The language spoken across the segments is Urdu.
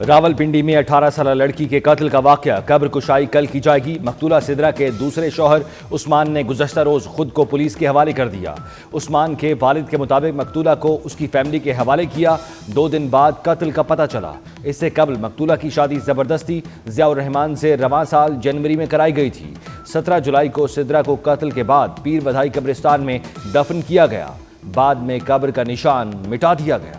راولپنڈی میں 18 سالہ لڑکی کے قتل کا واقعہ، قبر کشائی کل کی جائے گی۔ مقتولہ سدرہ کے دوسرے شوہر عثمان نے گزشتہ روز خود کو پولیس کے حوالے کر دیا۔ عثمان کے والد کے مطابق مقتولہ کو اس کی فیملی کے حوالے کیا۔ 2 دن بعد قتل کا پتہ چلا۔ اس سے قبل مقتولہ کی شادی زبردستی ضیاء الرحمان سے رواں سال جنوری میں کرائی گئی تھی۔ 17 جولائی کو سدرہ کو قتل کے بعد پیر بدھائی قبرستان میں دفن کیا گیا۔ بعد میں قبر کا نشان مٹا دیا گیا۔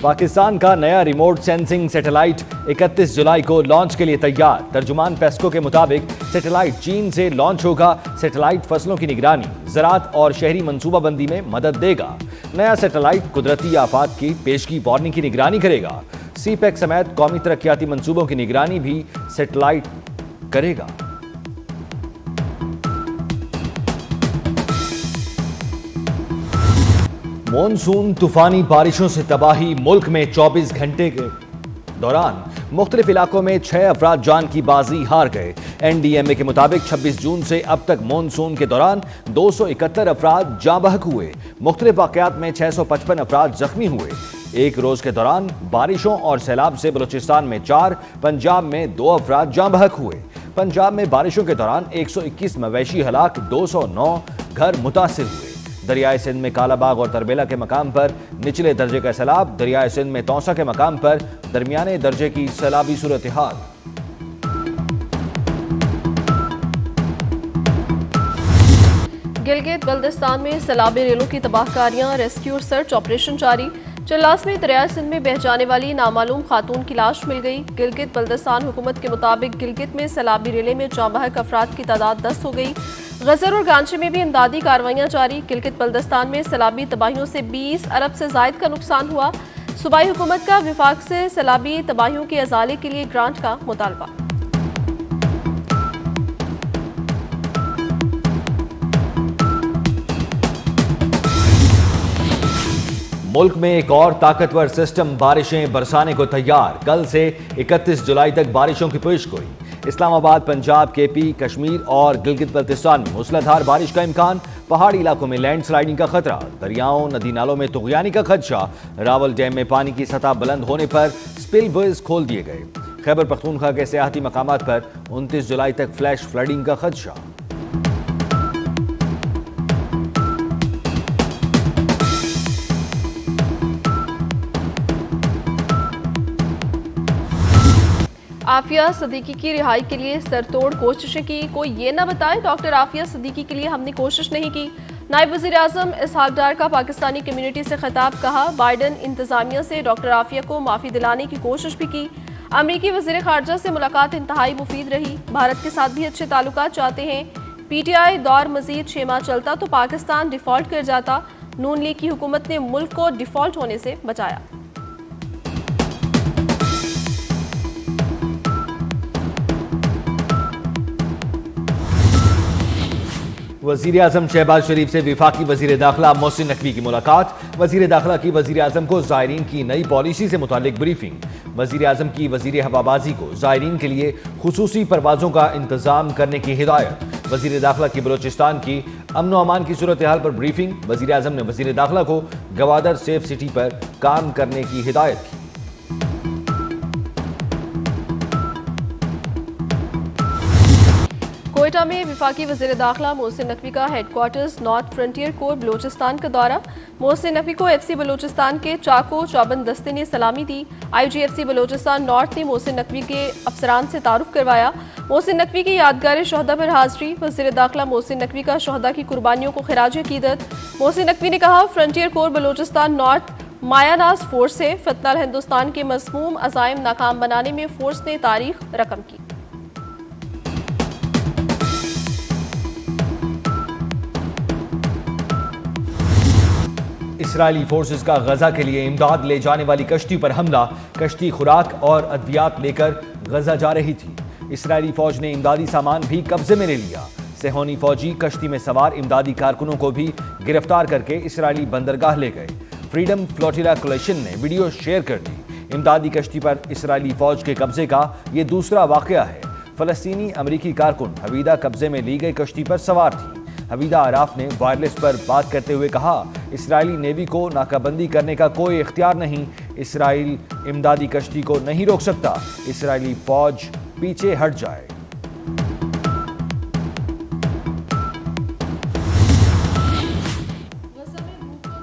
پاکستان کا نیا ریموٹ سینسنگ سیٹلائٹ 31 جولائی کو لانچ کے لیے تیار۔ ترجمان پیسکو کے مطابق سیٹلائٹ چین سے لانچ ہوگا۔ سیٹلائٹ فصلوں کی نگرانی، زراعت اور شہری منصوبہ بندی میں مدد دے گا۔ نیا سیٹلائٹ قدرتی آفات کی پیشگی وارننگ کی نگرانی کرے گا۔ سی پیک سمیت قومی ترقیاتی منصوبوں کی نگرانی بھی سیٹلائٹ کرے گا۔ مونسون طوفانی بارشوں سے تباہی، ملک میں 24 گھنٹے کے دوران مختلف علاقوں میں 6 افراد جان کی بازی ہار گئے۔ این ڈی ایم اے کے مطابق 26 جون سے اب تک مونسون کے دوران 271 افراد جاں بحق ہوئے۔ مختلف واقعات میں 655 افراد زخمی ہوئے۔ ایک روز کے دوران بارشوں اور سیلاب سے بلوچستان میں 4، پنجاب میں 2 افراد جاں بحق ہوئے۔ پنجاب میں بارشوں کے دوران 121 مویشی ہلاک، 209 گھر متاثر ہوئے۔ دریائے سندھ میں کالا باغ اور تربیلا کے مقام پر نچلے درجے کا سیلاب۔ دریائے سندھ میں توسا کے مقام پر درمیانے درجے کی سیلابی صورتحال۔ گلگت بلتستان میں سیلابی ریلوں کی تباہ کاریاں، ریسکیو اور سرچ آپریشن جاری۔ چلاس میں دریائے سندھ میں بہہ جانے والی نامعلوم خاتون کی لاش مل گئی۔ گلگت بلتستان حکومت کے مطابق گلگت میں سیلابی ریلے میں جاں بحق افراد کی تعداد 10 ہو گئی۔ غزر اور گانچے میں بھی امدادی کارروائیاں جاری۔ گلگت بلتستان میں سیلابی تباہیوں سے 20 ارب سے زائد کا نقصان ہوا۔ صوبائی حکومت کا وفاق سے سیلابی تباہیوں کے ازالے کے لیے گرانٹ کا مطالبہ۔ ملک میں ایک اور طاقتور سسٹم بارشیں برسانے کو تیار۔ کل سے 31 جولائی تک بارشوں کی پیش گوئی۔ اسلام آباد، پنجاب، کے پی، کشمیر اور گلگت بلتستان میں موسلادھار بارش کا امکان۔ پہاڑی علاقوں میں لینڈ سلائیڈنگ کا خطرہ۔ دریاؤں، ندی نالوں میں طغیانی کا خدشہ۔ راول ڈیم میں پانی کی سطح بلند ہونے پر سپل ویز کھول دیے گئے۔ خیبر پختونخوا کے سیاحتی مقامات پر 29 جولائی تک فلیش فلڈنگ کا خدشہ۔ عافیہ صدیقی کی رہائی کے لیے سرتوڑ کوششیں کی، کوئی یہ نہ بتائے ڈاکٹر عافیہ صدیقی کے لیے ہم نے کوشش نہیں کی۔ نائب وزیر اعظم اسحاق ڈار کا پاکستانی کمیونٹی سے خطاب، کہا بائیڈن انتظامیہ سے ڈاکٹر عافیہ کو معافی دلانے کی کوشش بھی کی۔ امریکی وزیر خارجہ سے ملاقات انتہائی مفید رہی، بھارت کے ساتھ بھی اچھے تعلقات چاہتے ہیں۔ پی ٹی آئی دور مزید 6 ماہ چلتا تو پاکستان ڈیفالٹ کر جاتا، نون لیگ کی حکومت نے ملک کو ڈیفالٹ ہونے سے بچایا۔ وزیر اعظم شہباز شریف سے وفاقی وزیر داخلہ محسن نقوی کی ملاقات۔ وزیر داخلہ کی وزیر اعظم کو زائرین کی نئی پالیسی سے متعلق بریفنگ۔ وزیر اعظم کی وزیر ہوابازی کو زائرین کے لیے خصوصی پروازوں کا انتظام کرنے کی ہدایت۔ وزیر داخلہ کی بلوچستان کی امن و امان کی صورتحال پر بریفنگ۔ وزیر اعظم نے وزیر داخلہ کو گوادر سیف سٹی پر کام کرنے کی ہدایت کی۔ کوئٹہ میں وفاقی وزیر داخلہ محسن نقوی کا ہیڈ کوارٹرز نارتھ فرنٹیئر کور بلوچستان کا دورہ۔ محسن نقوی کو ایف سی بلوچستان کے چاکو چوبند دستے نے سلامی دی۔ آئی جی ایف سی بلوچستان نارتھ نے محسن نقوی کے افسران سے تعارف کروایا۔ محسن نقوی کی یادگار شہداء پر حاضری۔ وزیر داخلہ محسن نقوی کا شہداء کی قربانیوں کو خراج عقیدت۔ محسن نقوی نے کہا فرنٹیئر کور بلوچستان نارتھ مایا ناز فورس ہے۔ فتنہ ہندوستان کے مسموم عزائم ناکام بنانے میں فورس نے تاریخ رقم کی۔ اسرائیلی فورسز کا غزہ کے لیے امداد لے جانے والی کشتی پر حملہ۔ کشتی خوراک اور ادویات لے کر غزہ جا رہی تھی۔ اسرائیلی فوج نے امدادی سامان بھی قبضے میں لے لیا۔ صہیونی فوجی کشتی میں سوار امدادی کارکنوں کو بھی گرفتار کر کے اسرائیلی بندرگاہ لے گئے۔ فریڈم فلوٹیلا کولیشن نے ویڈیو شیئر کر دی۔ امدادی کشتی پر اسرائیلی فوج کے قبضے کا یہ دوسرا واقعہ ہے۔ فلسطینی امریکی کارکن حویدہ قبضے میں لی گئی کشتی پر سوار تھی۔ حمیدہ عراف نے وائرلیس پر بات کرتے ہوئے کہا، اسرائیلی نیوی کو ناکہ بندی کرنے کا کوئی اختیار نہیں، اسرائیل امدادی کشتی کو نہیں روک سکتا، اسرائیلی فوج پیچھے ہٹ جائے۔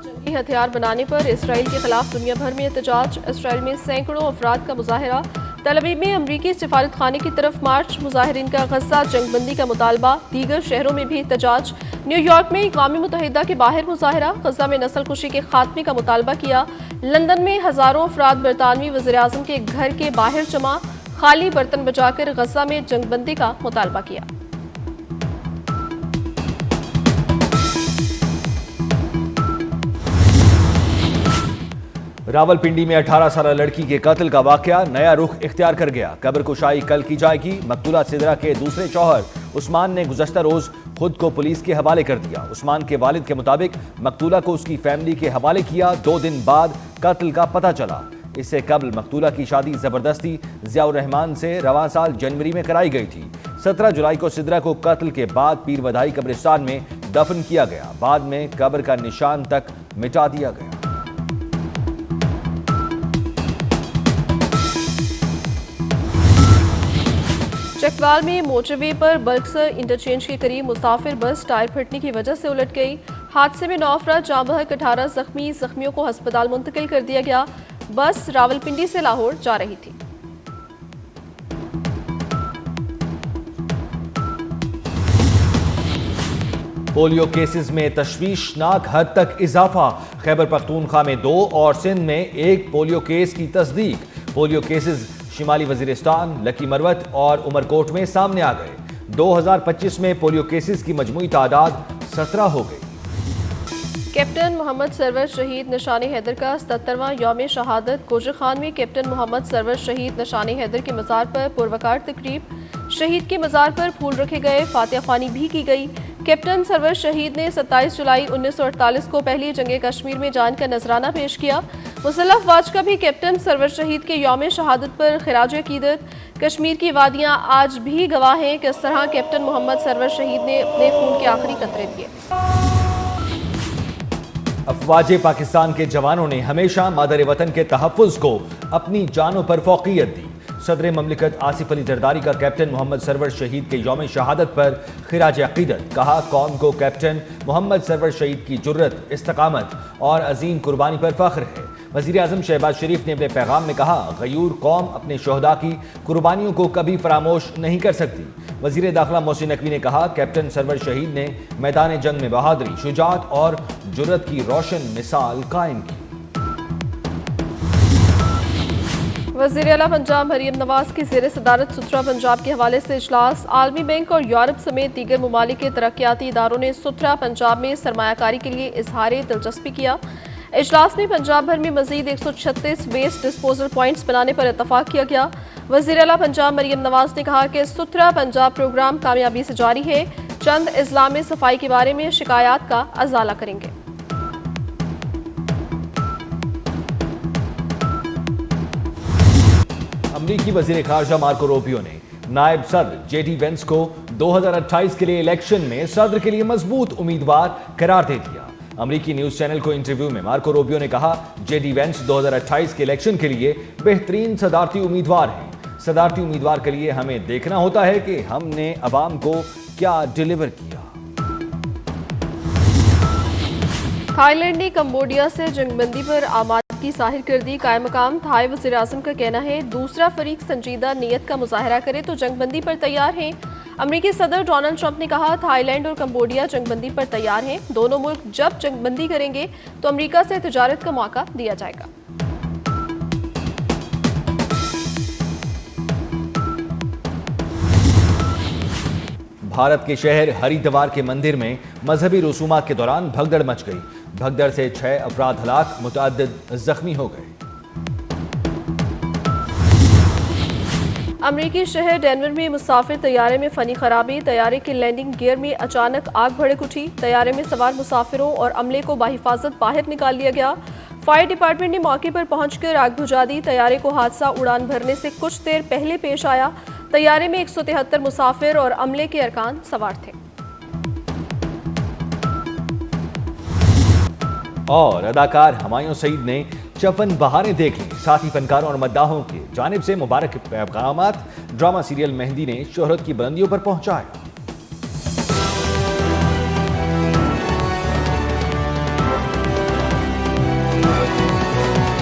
جنگی ہتھیار بنانے پر اسرائیل کے خلاف دنیا بھر میں احتجاج، اسرائیل میں سینکڑوں افراد کا مظاہرہ، تل ابیب میں امریکی سفارت خانے کی طرف مارچ، مظاہرین کا غزہ جنگ بندی کا مطالبہ، دیگر شہروں میں بھی احتجاج، نیو یارک میں اقوام متحدہ کے باہر مظاہرہ، غزہ میں نسل کشی کے خاتمے کا مطالبہ کیا، لندن میں ہزاروں افراد برطانوی وزیر اعظم کے گھر کے باہر جمع، خالی برتن بجا کر غزہ میں جنگ بندی کا مطالبہ کیا۔ راولپنڈی میں 18 سالہ لڑکی کے قتل کا واقعہ نیا رخ اختیار کر گیا، قبر کشائی کل کی جائے گی۔ مقتولہ سدرہ کے دوسرے شوہر عثمان نے گزشتہ روز خود کو پولیس کے حوالے کر دیا۔ عثمان کے والد کے مطابق مقتولہ کو اس کی فیملی کے حوالے کیا، 2 دن بعد قتل کا پتہ چلا۔ اس سے قبل مقتولہ کی شادی زبردستی ضیاء الرحمان سے رواں سال جنوری میں کرائی گئی تھی۔ 17 جولائی کو سدرہ کو قتل کے بعد پیر ودائی قبرستان میں دفن کیا گیا، بعد میں قبر کا نشان تک مٹا دیا گیا۔ چکوال میں موٹر وے پر بلکسر انٹرچینج کے قریب مسافر بس ٹائر پھٹنے کی وجہ سے الٹ گئی، حادثے میں 9 افراد جاں بحق، 18 زخمیوں کو ہسپتال منتقل کر دیا گیا۔ بس راولپنڈی سے لاہور جا رہی تھی۔ پولیو کیسز میں تشویشناک حد تک اضافہ، خیبر پختونخوا میں 2 اور سندھ میں 1 پولیو کیس کی تصدیق۔ پولیو کیسز شمالی وزیرستان، لکی مروت اور عمرکوٹ میں سامنے آ گئے۔ 2025 میں پولیو کیسز کی مجموعی تعداد 17 ہو گئی۔ کیپٹن محمد سرور شہید نشان حیدر کا 77واں یوم شہادت، گوجر خان میں کیپٹن محمد سرور شہید نشان حیدر کے مزار پر پروقار تقریب، شہید کے مزار پر پھول رکھے گئے، فاتحہ خوانی بھی کی گئی۔ کیپٹن سرور شہید نے 27 جولائی 1948 کو پہلی جنگ کشمیر میں جان کا نذرانہ پیش کیا۔ مسلح افواج کا بھی کیپٹن سرور شہید کے یوم شہادت پر خراج عقیدت۔ کشمیر کی وادیاں آج بھی گواہ ہیں کس طرح کیپٹن محمد سرور شہید نے اپنے خون کے آخری قطرے دیے۔ افواج پاکستان کے جوانوں نے ہمیشہ مادر وطن کے تحفظ کو اپنی جانوں پر فوقیت دی۔ صدر مملکت آصف علی زرداری کا کیپٹن محمد سرور شہید کے یوم شہادت پر خراج عقیدت، کہا قوم کو کیپٹن محمد سرور شہید کی جرت، استقامت اور عظیم قربانی پر فخر ہے۔ وزیر اعظم شہباز شریف نے اپنے پیغام میں کہا، غیور قوم اپنے شہداء کی قربانیوں کو کبھی فراموش نہیں کر سکتی۔ وزیر داخلہ محسن نقوی نے کہا، کیپٹن سرور شہید نے میدان جنگ میں بہادری، شجاعت اور جرت کی روشن مثال قائم کی۔ وزیر اعلیٰ پنجاب مریم نواز کی زیر صدارت ستھرا پنجاب کے حوالے سے اجلاس، عالمی بینک اور یورپ سمیت دیگر ممالک کے ترقیاتی اداروں نے ستھرا پنجاب میں سرمایہ کاری کے لیے اظہار دلچسپی کیا۔ اجلاس میں پنجاب بھر میں مزید 136 ویسٹ ڈسپوزل پوائنٹس بنانے پر اتفاق کیا گیا۔ وزیر اعلیٰ پنجاب مریم نواز نے کہا کہ ستھرا پنجاب پروگرام کامیابی سے جاری ہے، چند اضلاع میں صفائی کے بارے میں شکایات کا ازالہ کریں گے۔ امریکی وزیر خارجہ مارکو روبیو نے نائب صدر جے ڈی وینس کو 2028 کے لیے الیکشن میں صدر کے لیے مضبوط امیدوار قرار دے دیا۔ امریکی نیوز چینل کو انٹرویو میں مارکو روبیو نے کہا، جے ڈی وینس 2028 کے الیکشن کے لیے بہترین صدارتی امیدوار ہیں۔ صدارتی امیدوار کے لیے ہمیں دیکھنا ہوتا ہے کہ ہم نے عوام کو کیا ڈیلیور کیا۔ تھائی لینڈ نے کمبوڈیا سے جنگ بندی پر آمادگی ظاہر کر دی، قائم مقام تھائی وزیر اعظم کا کہنا ہے دوسرا فریق سنجیدہ نیت کا مظاہرہ کرے تو جنگ بندی پر تیار ہیں۔ امریکی صدر ڈونلڈ ٹرمپ نے کہا، تھائی لینڈ اور کمبوڈیا جنگ بندی پر تیار ہیں، دونوں ملک جب جنگ بندی کریں گے تو امریکہ سے تجارت کا موقع دیا جائے گا۔ بھارت کے شہر ہری دوار کے مندر میں مذہبی رسومات کے دوران بھگدڑ مچ گئی، بھگدڑ سے 6 افراد ہلاک، متعدد زخمی ہو گئے۔ امریکی شہر ڈینور میں مسافر طیارے میں فنی خرابی، طیارے کے لینڈنگ گیئر میں اچانک آگ بھڑک اٹھی، طیارے میں سوار مسافروں اور عملے کو بحفاظت باہر نکال لیا گیا۔ فائر ڈپارٹمنٹ نے موقع پر پہنچ کر آگ بجھا دی۔ طیارے کو حادثہ اڑان بھرنے سے کچھ دیر پہلے پیش آیا۔ طیارے میں 173 مسافر اور عملے کے ارکان سوار تھے۔ اور اداکار ہمایوں سعید نے چفن بہاریں دیکھ لی. ساتھ ہی فنکاروں اور مداحوں کی جانب سے مبارک پیغامات ڈرامہ سیریل مہندی نے شہرت کی بلندیوں پر پہنچائے.